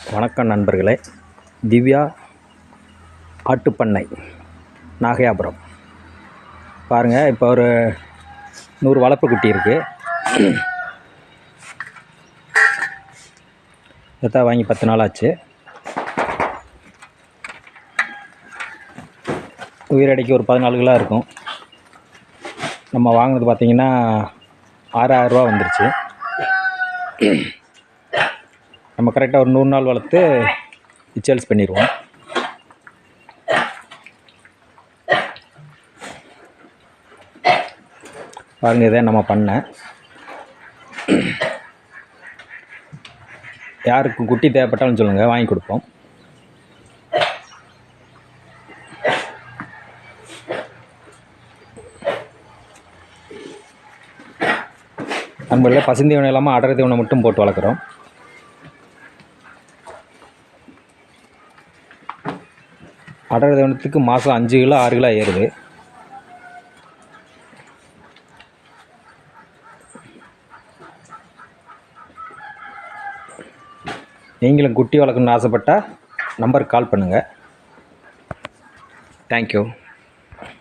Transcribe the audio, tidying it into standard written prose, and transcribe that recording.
வணக்கம் நண்பர்களே. திவ்யா ஆட்டுப்பண்ணை நாகையாபுரம். பாருங்கள், இப்போ ஒரு 100 வளர்ப்பு குட்டி இருக்குது. இதை வாங்கி 10 நாள் ஆச்சு. உயிரடைக்கு ஒரு 14 கிலோ இருக்கும். நம்ம வாங்கினது பார்த்திங்கன்னா 6000 ரூபா வந்துருச்சு. நம்ம கரெக்டாக ஒரு 100 நாள் வளர்த்து சேல்ஸ் பண்ணிடுவோம். பாருங்கள், இதே நம்ம பண்ண யாருக்கு குட்டி தேவைப்பட்டாலும் சொல்லுங்கள், வாங்கி கொடுப்போம். நண்பர்களே, பசுந்தீவனம் இல்லாமல் அடர் தீவனம் மட்டும் போட்டு வளர்க்குறோம். அடர் தீவனத்துக்கு மாதம் 5 கிலோ 6 கிலோ ஏறுது. நீங்களும் குட்டி வளர்க்கணுன்னு ஆசைப்பட்டால் நம்பருக்கு கால் பண்ணுங்கள். தேங்க்யூ.